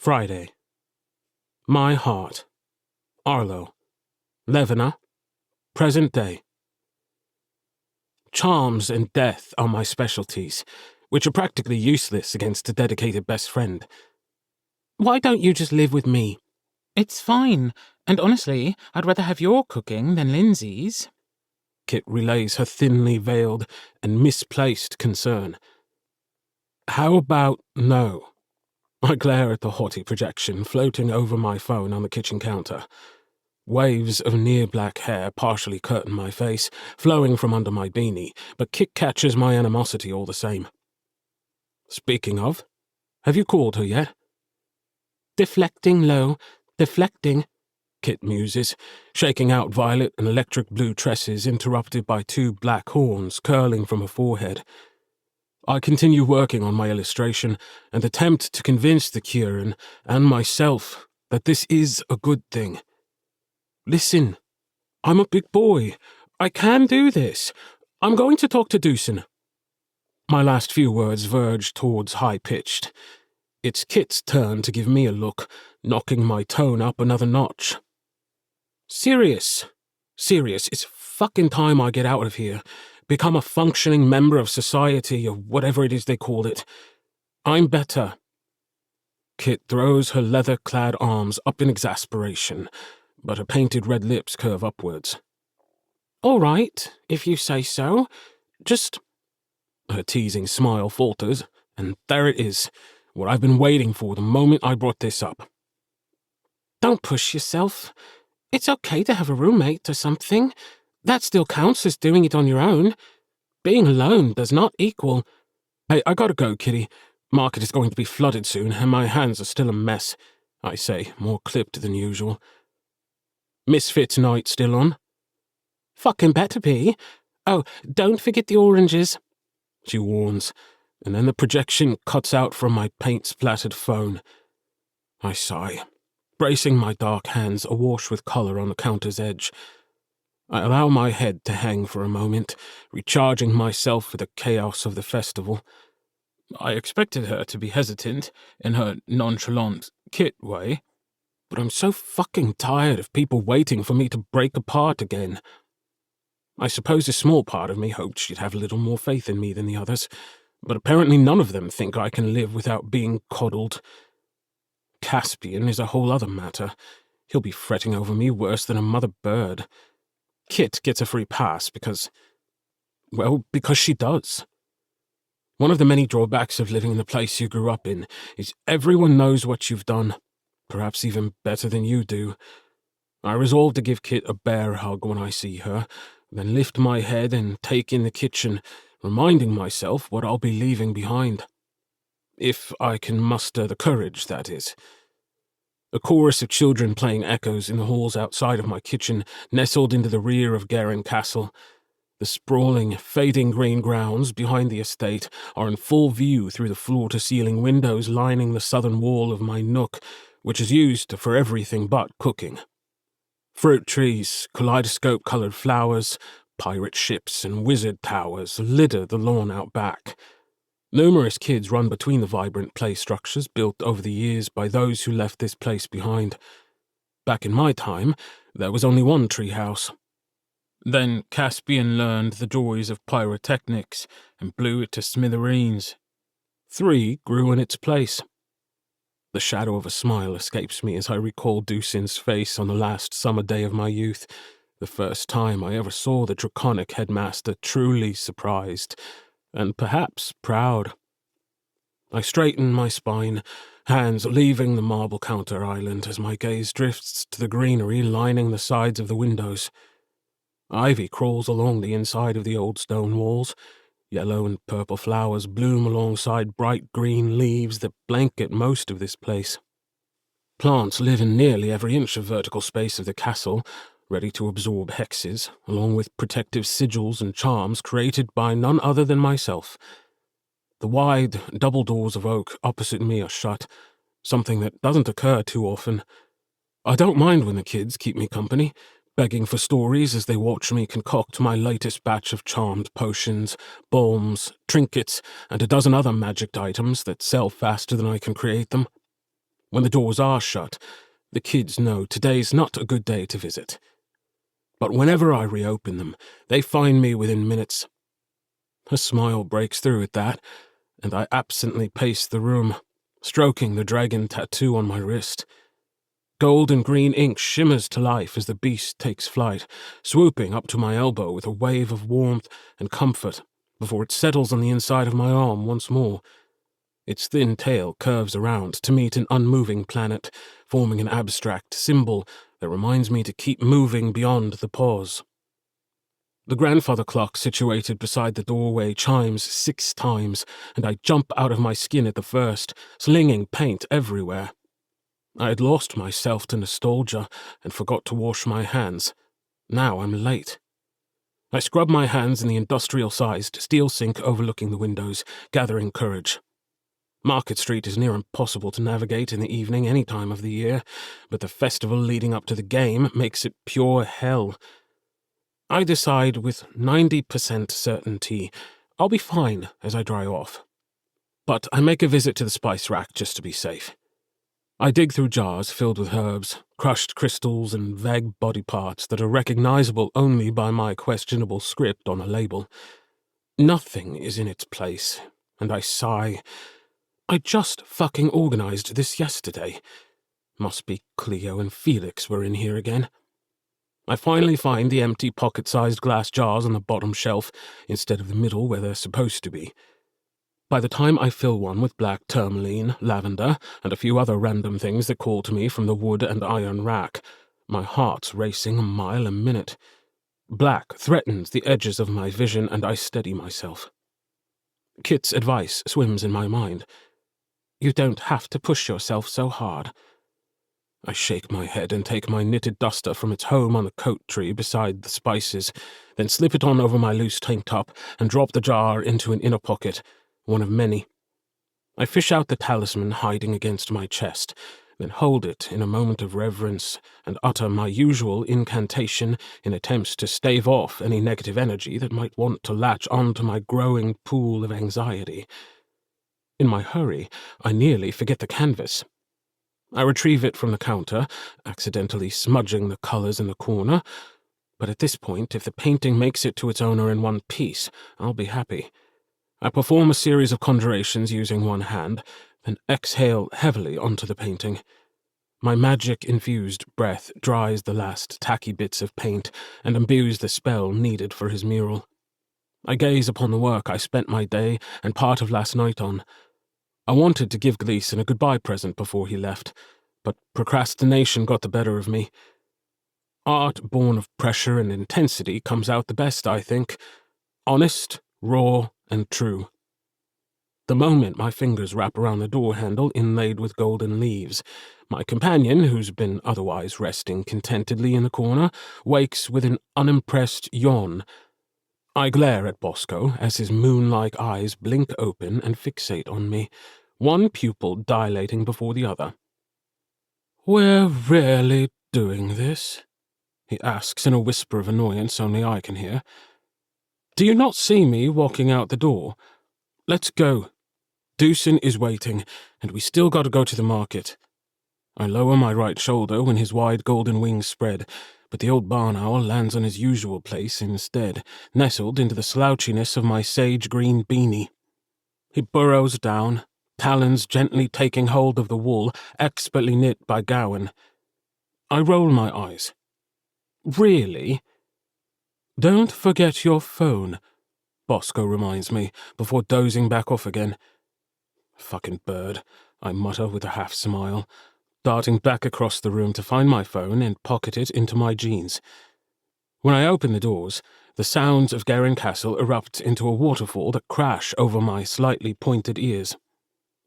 Friday. My heart. Arlo. Levena. Present day. Charms and death are my specialties, which are practically useless against a dedicated best friend. Why don't you just live with me? It's fine, and honestly, I'd rather have your cooking than Lindsay's. Kirt relays her thinly veiled and misplaced concern. How about no? I glare at the haughty projection floating over my phone on the kitchen counter. Waves of near-black hair partially curtain my face, flowing from under my beanie, but Kirt catches my animosity all the same. Speaking of, have you called her yet? Deflecting low, deflecting, Kirt muses, shaking out violet and electric blue tresses interrupted by two black horns curling from her forehead. I continue working on my illustration and attempt to convince the Kirin and myself that this is a good thing. Listen, I'm a big boy. I can do this. I'm going to talk to Doosan. My last few words verge towards high-pitched. It's Kit's turn to give me a look, knocking my tone up another notch. Serious. It's fucking time I get out of here. Become a functioning member of society, or whatever it is they call it. I'm better. Kirt throws her leather-clad arms up in exasperation, but her painted red lips curve upwards. All right, if you say so. Just... Her teasing smile falters, and there it is, what I've been waiting for the moment I brought this up. Don't push yourself. It's okay to have a roommate or something. That still counts as doing it on your own. Being alone does not equal... Hey, I gotta go, kitty. Market is going to be flooded soon, and my hands are still a mess, I say, more clipped than usual. Misfits night still on? Fucking better be. Oh, don't forget the oranges, she warns, and then the projection cuts out from my paint-splattered phone. I sigh, bracing my dark hands awash with colour on the counter's edge. I allow my head to hang for a moment, recharging myself for the chaos of the festival. I expected her to be hesitant, in her nonchalant Kirt way, but I'm so fucking tired of people waiting for me to break apart again. I suppose a small part of me hoped she'd have a little more faith in me than the others, but apparently none of them think I can live without being coddled. Caspian is a whole other matter. He'll be fretting over me worse than a mother bird. Kirt gets a free pass because she does. One of the many drawbacks of living in the place you grew up in is everyone knows what you've done, perhaps even better than you do. I resolve to give Kirt a bear hug when I see her, then lift my head and take in the kitchen, reminding myself what I'll be leaving behind. If I can muster the courage, that is. A chorus of children playing echoes in the halls outside of my kitchen, nestled into the rear of Garren Castle. The sprawling, fading green grounds behind the estate are in full view through the floor-to-ceiling windows lining the southern wall of my nook, which is used for everything but cooking. Fruit trees, kaleidoscope-coloured flowers, pirate ships and wizard towers litter the lawn out back. Numerous kids run between the vibrant play structures built over the years by those who left this place behind. Back in my time, there was only one treehouse. Then Caspian learned the joys of pyrotechnics and blew it to smithereens. 3 grew in its place. The shadow of a smile escapes me as I recall Doosan's face on the last summer day of my youth, the first time I ever saw the draconic headmaster truly surprised, and perhaps proud. I straighten my spine, hands leaving the marble counter island as my gaze drifts to the greenery lining the sides of the windows. Ivy crawls along the inside of the old stone walls. Yellow and purple flowers bloom alongside bright green leaves that blanket most of this place. Plants live in nearly every inch of vertical space of the castle, ready to absorb hexes, along with protective sigils and charms created by none other than myself. The wide, double doors of oak opposite me are shut, something that doesn't occur too often. I don't mind when the kids keep me company, begging for stories as they watch me concoct my latest batch of charmed potions, balms, trinkets, and a dozen other magic items that sell faster than I can create them. When the doors are shut, the kids know today's not a good day to visit. But whenever I reopen them, they find me within minutes. A smile breaks through at that, and I absently pace the room, stroking the dragon tattoo on my wrist. Gold and green ink shimmers to life as the beast takes flight, swooping up to my elbow with a wave of warmth and comfort before it settles on the inside of my arm once more. Its thin tail curves around to meet an unmoving planet, forming an abstract symbol that reminds me to keep moving beyond the pause. The grandfather clock situated beside the doorway chimes 6 times, and I jump out of my skin at the first, slinging paint everywhere. I had lost myself to nostalgia and forgot to wash my hands. Now I'm late. I scrub my hands in the industrial-sized steel sink overlooking the windows, gathering courage. Market Street is near impossible to navigate in the evening any time of the year, but the festival leading up to the game makes it pure hell. I decide with 90% certainty I'll be fine as I dry off. But I make a visit to the spice rack just to be safe. I dig through jars filled with herbs, crushed crystals, and vague body parts that are recognizable only by my questionable script on a label. Nothing is in its place, and I sigh. I just fucking organized this yesterday. Must be Cleo and Felix were in here again. I finally find the empty pocket-sized glass jars on the bottom shelf instead of the middle where they're supposed to be. By the time I fill one with black tourmaline, lavender, and a few other random things that call to me from the wood and iron rack, my heart's racing a mile a minute. Black threatens the edges of my vision, and I steady myself. Kit's advice swims in my mind. You don't have to push yourself so hard. I shake my head and take my knitted duster from its home on the coat tree beside the spices, then slip it on over my loose tank top and drop the jar into an inner pocket, one of many. I fish out the talisman hiding against my chest, then hold it in a moment of reverence and utter my usual incantation in attempts to stave off any negative energy that might want to latch onto my growing pool of anxiety. In my hurry, I nearly forget the canvas. I retrieve it from the counter, accidentally smudging the colours in the corner, but at this point, if the painting makes it to its owner in one piece, I'll be happy. I perform a series of conjurations using one hand, then exhale heavily onto the painting. My magic-infused breath dries the last tacky bits of paint and imbues the spell needed for his mural. I gaze upon the work I spent my day and part of last night on. I wanted to give Gleason a goodbye present before he left, but procrastination got the better of me. Art born of pressure and intensity comes out the best, I think. Honest, raw, and true. The moment my fingers wrap around the door handle inlaid with golden leaves, my companion, who's been otherwise resting contentedly in the corner, wakes with an unimpressed yawn. I glare at Bosco as his moon-like eyes blink open and fixate on me, one pupil dilating before the other. "We're really doing this?" he asks in a whisper of annoyance only I can hear. "Do you not see me walking out the door? Let's go. Deucin is waiting, and we still got to go to the market." I lower my right shoulder when his wide golden wings spread, but the old barn owl lands on his usual place instead, nestled into the slouchiness of my sage-green beanie. He burrows down, talons gently taking hold of the wool expertly knit by Gowan. I roll my eyes. "Really?" "Don't forget your phone," Bosco reminds me, before dozing back off again. "Fucking bird," I mutter with a half-smile, darting back across the room to find my phone and pocket it into my jeans. When I open the doors, the sounds of Garren Castle erupt into a waterfall that crash over my slightly pointed ears.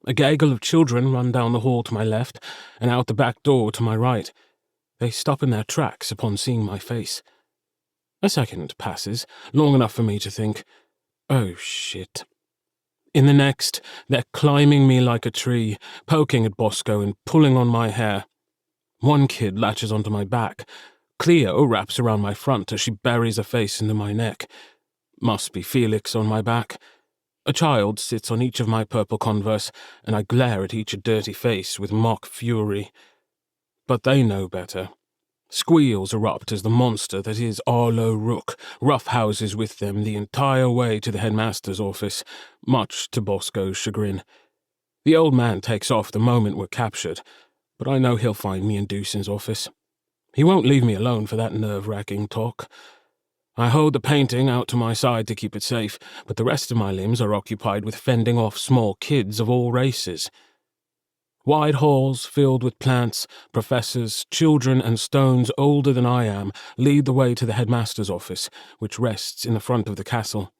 A gaggle of children run down the hall to my left and out the back door to my right. They stop in their tracks upon seeing my face. A second passes, long enough for me to think, oh shit. In the next, they're climbing me like a tree, poking at Bosco and pulling on my hair. One kid latches onto my back. Cleo wraps around my front as she buries a face into my neck. Must be Felix on my back. A child sits on each of my purple Converse, and I glare at each a dirty face with mock fury. But they know better. Squeals erupt as the monster that is Arlo Rook roughhouses with them the entire way to the headmaster's office, much to Bosco's chagrin. The old man takes off the moment we're captured, but I know he'll find me in Deucen's office. He won't leave me alone for that nerve-wracking talk. I hold the painting out to my side to keep it safe, but the rest of my limbs are occupied with fending off small kids of all races. Wide halls filled with plants, professors, children, and stones older than I am lead the way to the headmaster's office, which rests in the front of the castle.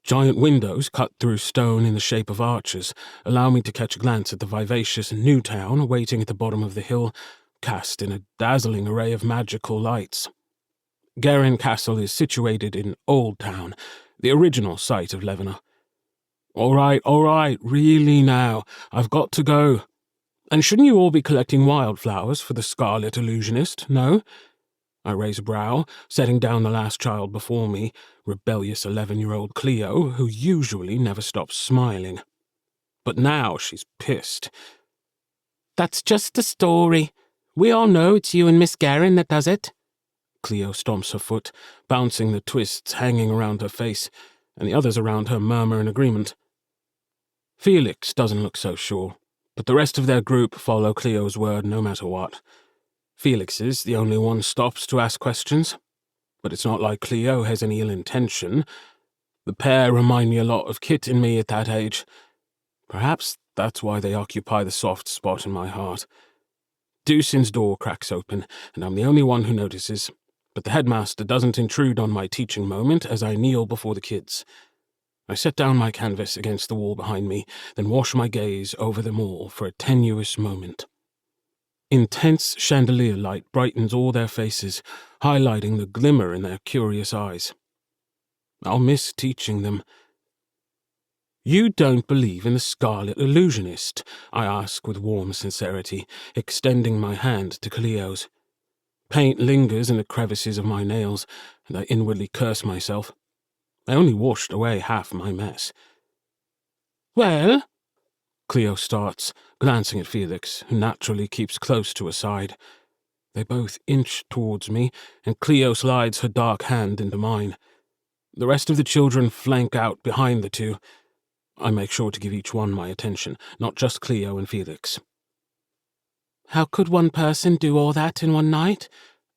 Giant windows cut through stone in the shape of arches allow me to catch a glance at the vivacious new town waiting at the bottom of the hill, cast in a dazzling array of magical lights. Garren Castle is situated in Old Town, the original site of Levena. All right, really now, I've got to go. And shouldn't you all be collecting wildflowers for the Scarlet Illusionist, no? I raise a brow, setting down the last child before me, rebellious 11-year-old Cleo, who usually never stops smiling. But now she's pissed. That's just a story. We all know it's you and Miss Garren that does it. Cleo stomps her foot, bouncing the twists hanging around her face, and the others around her murmur in agreement. Felix doesn't look so sure, but the rest of their group follow Cleo's word no matter what. Felix is the only one stops to ask questions, but it's not like Cleo has any ill intention. The pair remind me a lot of Kirt and me at that age. Perhaps that's why they occupy the soft spot in my heart. Deucen's door cracks open, and I'm the only one who notices, but the headmaster doesn't intrude on my teaching moment as I kneel before the kids. I set down my canvas against the wall behind me, then wash my gaze over them all for a tenuous moment. Intense chandelier light brightens all their faces, highlighting the glimmer in their curious eyes. I'll miss teaching them. You don't believe in the Scarlet Illusionist? I ask with warm sincerity, extending my hand to Cleo's. Paint lingers in the crevices of my nails, and I inwardly curse myself. I only washed away half my mess. Well? Cleo starts, glancing at Felix, who naturally keeps close to her side. They both inch towards me, and Cleo slides her dark hand into mine. The rest of the children flank out behind the two. I make sure to give each one my attention, not just Cleo and Felix. How could one person do all that in one night?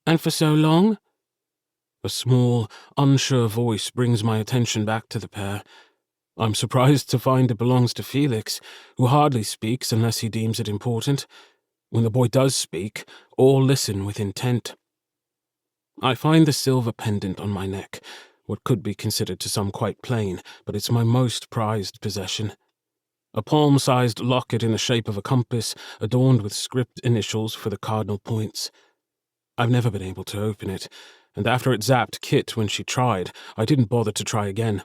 And for so long? A small, unsure voice brings my attention back to the pair. I'm surprised to find it belongs to Felix, who hardly speaks unless he deems it important. When the boy does speak, all listen with intent. I find the silver pendant on my neck, what could be considered to some quite plain, but it's my most prized possession. A palm-sized locket in the shape of a compass, adorned with script initials for the cardinal points. I've never been able to open it, and after it zapped Kirt when she tried, I didn't bother to try again,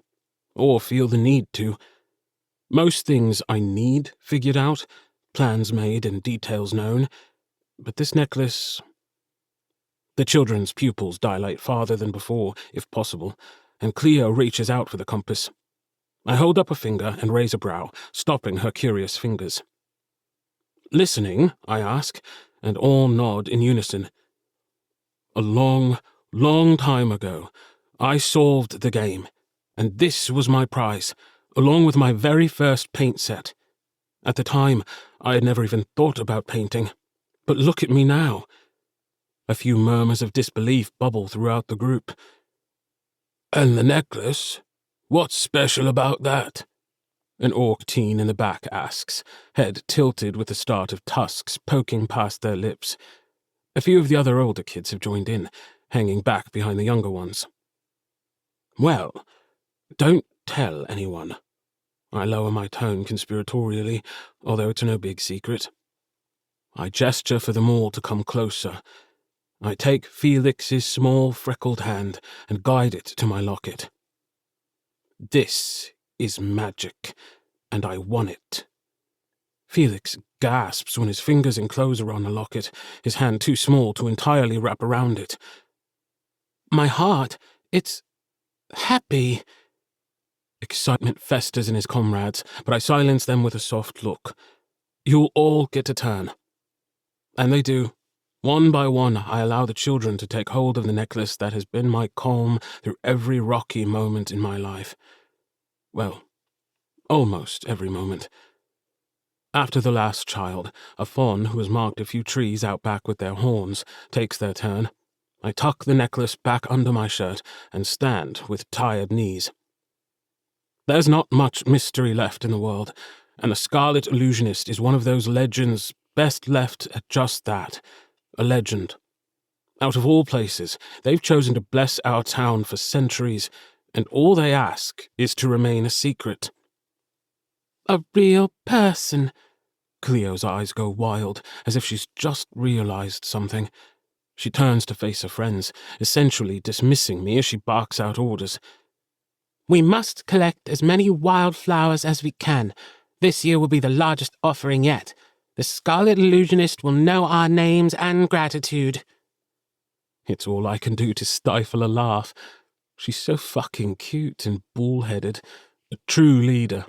or feel the need to. Most things I need figured out, plans made and details known, but this necklace... The children's pupils dilate farther than before, if possible, and Cleo reaches out for the compass. I hold up a finger and raise a brow, stopping her curious fingers. Listening, I ask, and all nod in unison. A long time ago, I solved the game, and this was my prize, along with my very first paint set. At the time, I had never even thought about painting, but look at me now. A few murmurs of disbelief bubble throughout the group. And the necklace? What's special about that? An orc teen in the back asks, head tilted with the start of tusks poking past their lips. A few of the other older kids have joined in, hanging back behind the younger ones. Well, don't tell anyone. I lower my tone conspiratorially, although it's no big secret. I gesture for them all to come closer. I take Felix's small, freckled hand and guide it to my locket. This is magic, and I won it. Felix gasps when his fingers enclose around the locket, his hand too small to entirely wrap around it. My heart, it's happy. Excitement festers in his comrades, but I silence them with a soft look. You'll all get a turn. And they do. One by one, I allow the children to take hold of the necklace that has been my calm through every rocky moment in my life. Well, almost every moment. After the last child, a fawn who has marked a few trees out back with their horns takes their turn. I tuck the necklace back under my shirt and stand with tired knees. There's not much mystery left in the world, and the Scarlet Illusionist is one of those legends best left at just that, a legend. Out of all places, they've chosen to bless our town for centuries, and all they ask is to remain a secret. A real person. Cleo's eyes go wild, as if she's just realized something. She turns to face her friends, essentially dismissing me as she barks out orders. We must collect as many wildflowers as we can. This year will be the largest offering yet. The Scarlet Illusionist will know our names and gratitude. It's all I can do to stifle a laugh. She's so fucking cute and bull-headed. A true leader.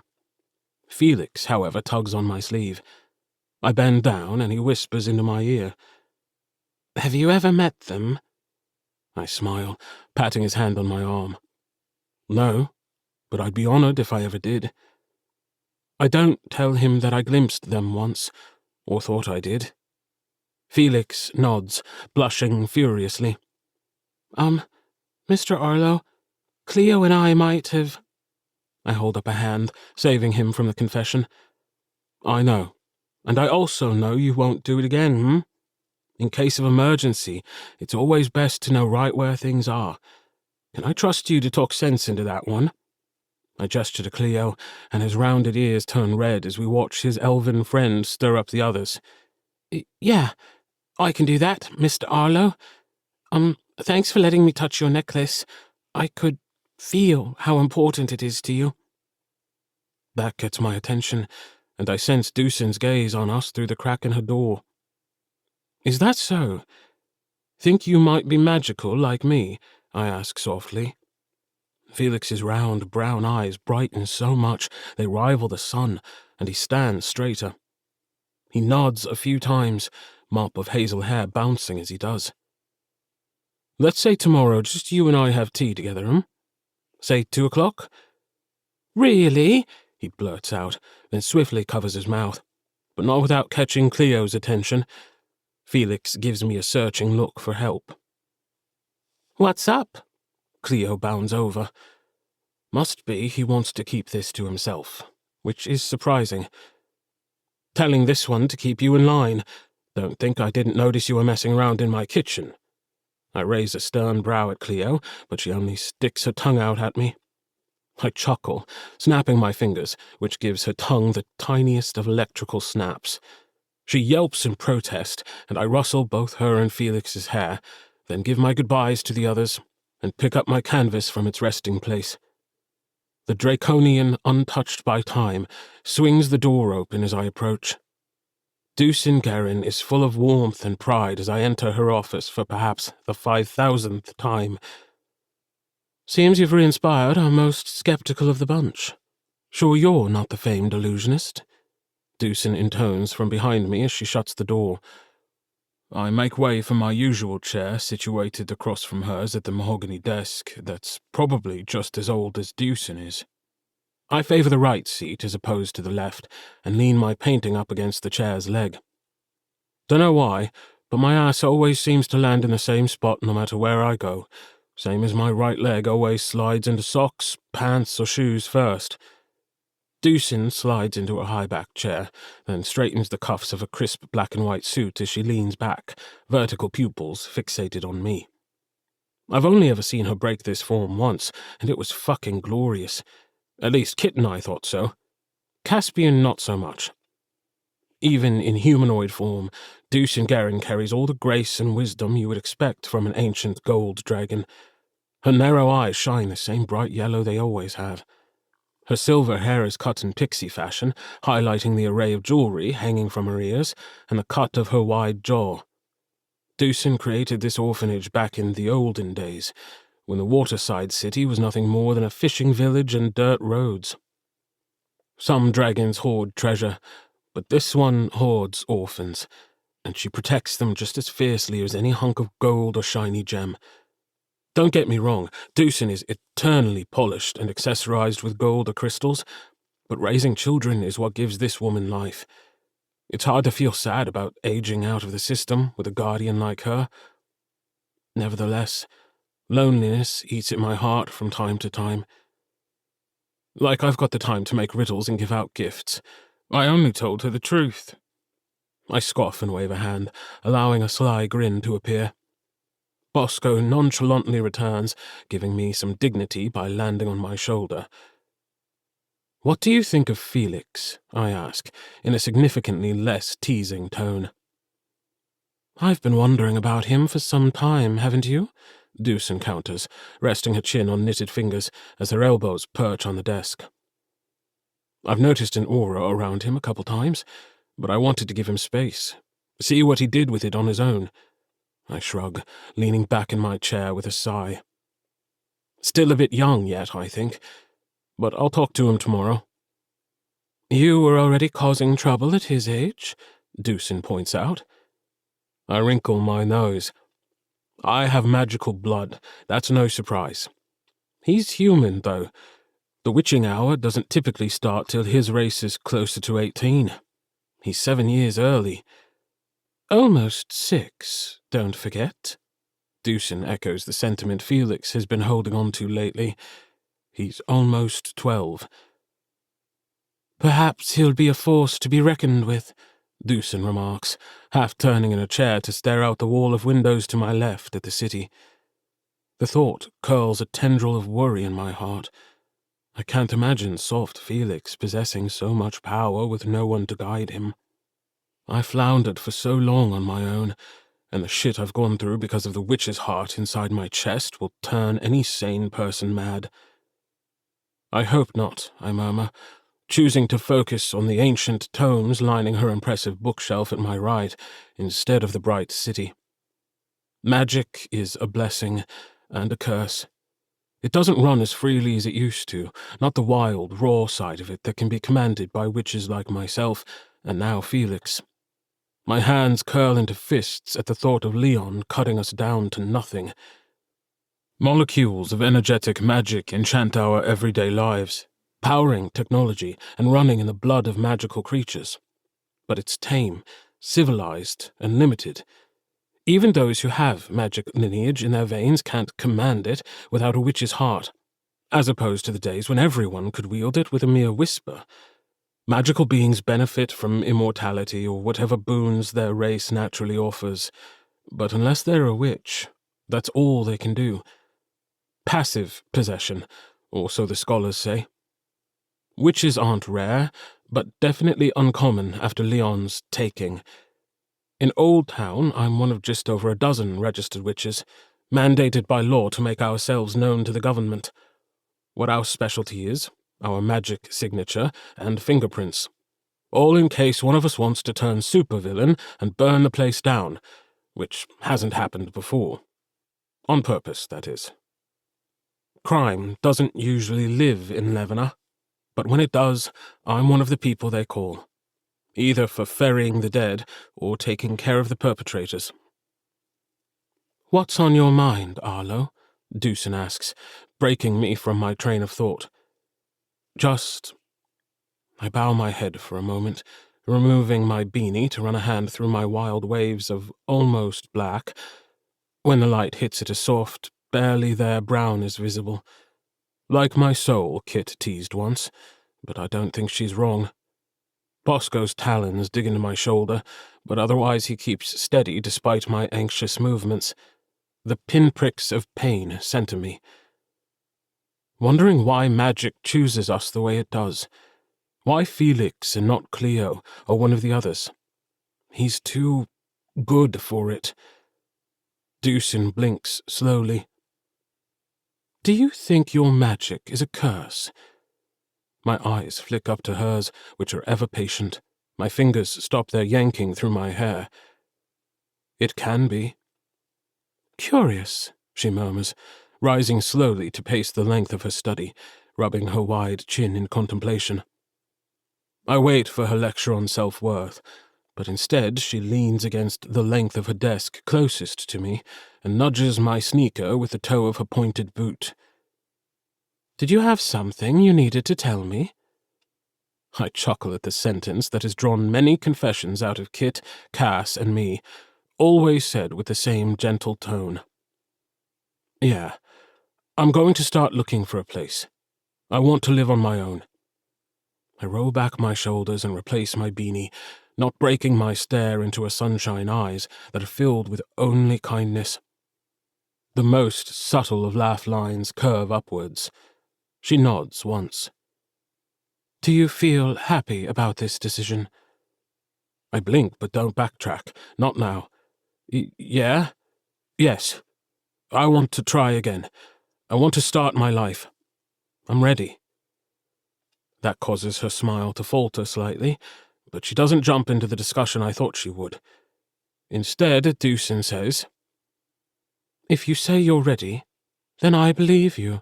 Felix, however, tugs on my sleeve. I bend down and he whispers into my ear. Have you ever met them? I smile, patting his hand on my arm. No, but I'd be honored if I ever did. I don't tell him that I glimpsed them once, or thought I did. Felix nods, blushing furiously. Mr. Arlo, Cleo and I might have... I hold up a hand, saving him from the confession. I know, and I also know you won't do it again, In case of emergency, it's always best to know right where things are. Can I trust you to talk sense into that one? I gesture to Cleo, and his rounded ears turn red as we watch his elven friend stir up the others. Yeah, I can do that, Mr. Arlo. Thanks for letting me touch your necklace. I could feel how important it is to you. That gets my attention, and I sense Deucen's gaze on us through the crack in her door. Is that so? Think you might be magical like me? I ask softly. Felix's round brown eyes brighten so much they rival the sun, and he stands straighter. He nods a few times, mop of hazel hair bouncing as he does. Let's say tomorrow just you and I have tea together, Say 2 o'clock? Really? He blurts out, then swiftly covers his mouth, but not without catching Cleo's attention. Felix gives me a searching look for help. What's up? Cleo bounds over. Must be he wants to keep this to himself, which is surprising. Telling this one to keep you in line. Don't think I didn't notice you were messing around in my kitchen. I raise a stern brow at Cleo, but she only sticks her tongue out at me. I chuckle, snapping my fingers, which gives her tongue the tiniest of electrical snaps. She yelps in protest, and I rustle both her and Felix's hair, then give my goodbyes to the others, and pick up my canvas from its resting place. The draconian, untouched by time, swings the door open as I approach. Deucen Garren is full of warmth and pride as I enter her office for perhaps the 5,000th time. Seems you've re-inspired our most skeptical of the bunch. Sure you're not the famed illusionist? Deucen intones from behind me as she shuts the door. I make way for my usual chair situated across from hers at the mahogany desk that's probably just as old as Deucen is. I favour the right seat as opposed to the left and lean my painting up against the chair's leg. Dunno why, but my ass always seems to land in the same spot no matter where I go, same as my right leg always slides into socks, pants or shoes first. Deucen slides into a high-back chair, then straightens the cuffs of a crisp black and white suit as she leans back, vertical pupils fixated on me. I've only ever seen her break this form once, and it was fucking glorious. At least Kit and I thought so. Caspian not so much. Even in humanoid form, Deucen Garren carries all the grace and wisdom you would expect from an ancient gold dragon. Her narrow eyes shine the same bright yellow they always have. Her silver hair is cut in pixie fashion, highlighting the array of jewelry hanging from her ears and the cut of her wide jaw. Deucen created this orphanage back in the olden days, when the waterside city was nothing more than a fishing village and dirt roads. Some dragons hoard treasure, but this one hoards orphans, and she protects them just as fiercely as any hunk of gold or shiny gem. Don't get me wrong, Deucin is eternally polished and accessorized with gold or crystals, but raising children is what gives this woman life. It's hard to feel sad about aging out of the system with a guardian like her. Nevertheless, loneliness eats at my heart from time to time. Like I've got the time to make riddles and give out gifts. I only told her the truth. I scoff and wave a hand, allowing a sly grin to appear. Bosco nonchalantly returns, giving me some dignity by landing on my shoulder. "What do you think of Felix?" I ask, in a significantly less teasing tone. "I've been wondering about him for some time, haven't you?" Deucin counters, resting her chin on knitted fingers as her elbows perch on the desk. "I've noticed an aura around him a couple times, but I wanted to give him space. See what he did with it on his own." I shrug, leaning back in my chair with a sigh. "Still a bit young yet, I think, but I'll talk to him tomorrow." "You were already causing trouble at his age," Deucin points out. I wrinkle my nose. I have magical blood, that's no surprise. He's human, though. The witching hour doesn't typically start till his race is closer to 18. He's 7 years early. "Almost 6, don't forget." Deucin echoes the sentiment Felix has been holding on to lately. He's almost 12. "Perhaps he'll be a force to be reckoned with," Deucin remarks, half turning in a chair to stare out the wall of windows to my left at the city. The thought curls a tendril of worry in my heart. I can't imagine soft Felix possessing so much power with no one to guide him. I floundered for so long on my own, and the shit I've gone through because of the witch's heart inside my chest will turn any sane person mad. "I hope not," I murmur, choosing to focus on the ancient tomes lining her impressive bookshelf at my right instead of the bright city. Magic is a blessing and a curse. It doesn't run as freely as it used to, not the wild, raw side of it that can be commanded by witches like myself, and now Felix. My hands curl into fists at the thought of Leon cutting us down to nothing. Molecules of energetic magic enchant our everyday lives, powering technology and running in the blood of magical creatures. But it's tame, civilized, and limited. Even those who have magic lineage in their veins can't command it without a witch's heart, as opposed to the days when everyone could wield it with a mere whisper. Magical beings benefit from immortality or whatever boons their race naturally offers, but unless they're a witch, that's all they can do. Passive possession, or so the scholars say. Witches aren't rare, but definitely uncommon after Leon's taking. In Old Town, I'm one of just over a dozen registered witches, mandated by law to make ourselves known to the government. What our specialty is, our magic signature, and fingerprints. All in case one of us wants to turn supervillain and burn the place down, which hasn't happened before. On purpose, that is. Crime doesn't usually live in Levena, but when it does, I'm one of the people they call, either for ferrying the dead or taking care of the perpetrators. "What's on your mind, Arlo?" Deucin asks, breaking me from my train of thought. "Just—" I bow my head for a moment, removing my beanie to run a hand through my wild waves of almost black. When the light hits it, a soft, barely there brown is visible. Like my soul, Kirt teased once, but I don't think she's wrong. Bosco's talons dig into my shoulder, but otherwise he keeps steady despite my anxious movements. The pinpricks of pain center me. Wondering why magic chooses us the way it does. Why Felix and not Cleo or one of the others? He's too good for it. Deucin blinks slowly. "Do you think your magic is a curse?" My eyes flick up to hers, which are ever patient. My fingers stop their yanking through my hair. "It can be." "Curious," she murmurs, rising slowly to pace the length of her study, rubbing her wide chin in contemplation. I wait for her lecture on self-worth, but instead she leans against the length of her desk closest to me and nudges my sneaker with the toe of her pointed boot. "Did you have something you needed to tell me?" I chuckle at the sentence that has drawn many confessions out of Kit, Cass, and me, always said with the same gentle tone. "Yeah, I'm going to start looking for a place. I want to live on my own." I roll back my shoulders and replace my beanie, not breaking my stare into her sunshine eyes that are filled with only kindness. The most subtle of laugh lines curve upwards. She nods once. "Do you feel happy about this decision?" I blink but don't backtrack. Not now. Yeah? Yes. I want to try again. I want to start my life. I'm ready. That causes her smile to falter slightly, but she doesn't jump into the discussion I thought she would. Instead, Deucin says, "If you say you're ready, then I believe you.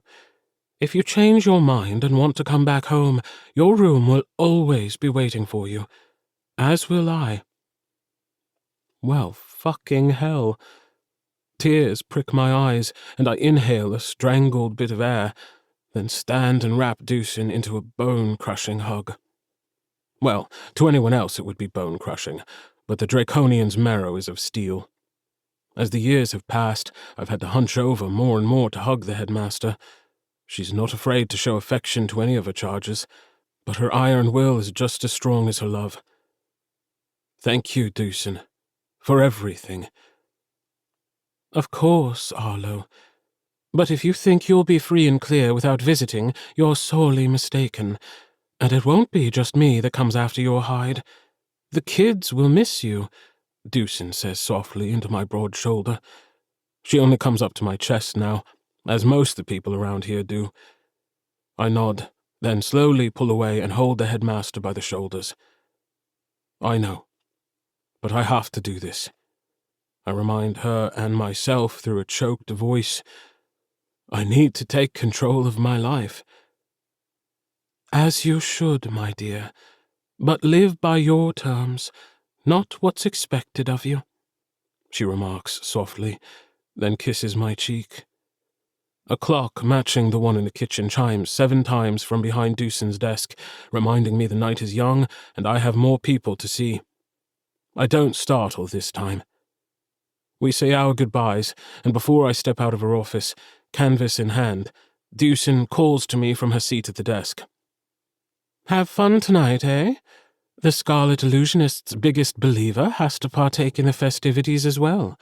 If you change your mind and want to come back home, your room will always be waiting for you. As will I." Well, fucking hell. Tears prick my eyes, and I inhale a strangled bit of air, then stand and wrap Deucin into a bone-crushing hug. Well, to anyone else it would be bone-crushing, but the Draconian's marrow is of steel. As the years have passed, I've had to hunch over more and more to hug the headmaster. She's not afraid to show affection to any of her charges, but her iron will is just as strong as her love. Thank you, Deucin, for everything. "Of course, Arlo. But if you think you'll be free and clear without visiting, you're sorely mistaken. And it won't be just me that comes after your hide. The kids will miss you," Deucin says softly into my broad shoulder. She only comes up to my chest now, as most of the people around here do. I nod, then slowly pull away and hold the headmaster by the shoulders. I know, but I have to do this. I remind her and myself through a choked voice. I need to take control of my life. "As you should, my dear, but live by your terms, not what's expected of you," she remarks softly, then kisses my cheek. A clock matching the one in the kitchen chimes 7 times from behind Deucin's desk, reminding me the night is young and I have more people to see. I don't startle this time. We say our goodbyes, and before I step out of her office, canvas in hand, Deucin calls to me from her seat at the desk. "Have fun tonight, eh? The Scarlet Illusionist's biggest believer has to partake in the festivities as well."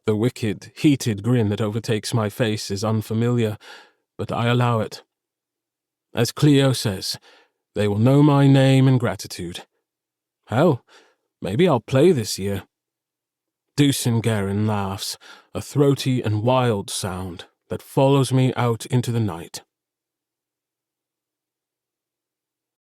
The wicked, heated grin that overtakes my face is unfamiliar, but I allow it. As Cleo says, they will know my name and gratitude. Hell, maybe I'll play this year. Deucin Garren laughs, a throaty and wild sound that follows me out into the night.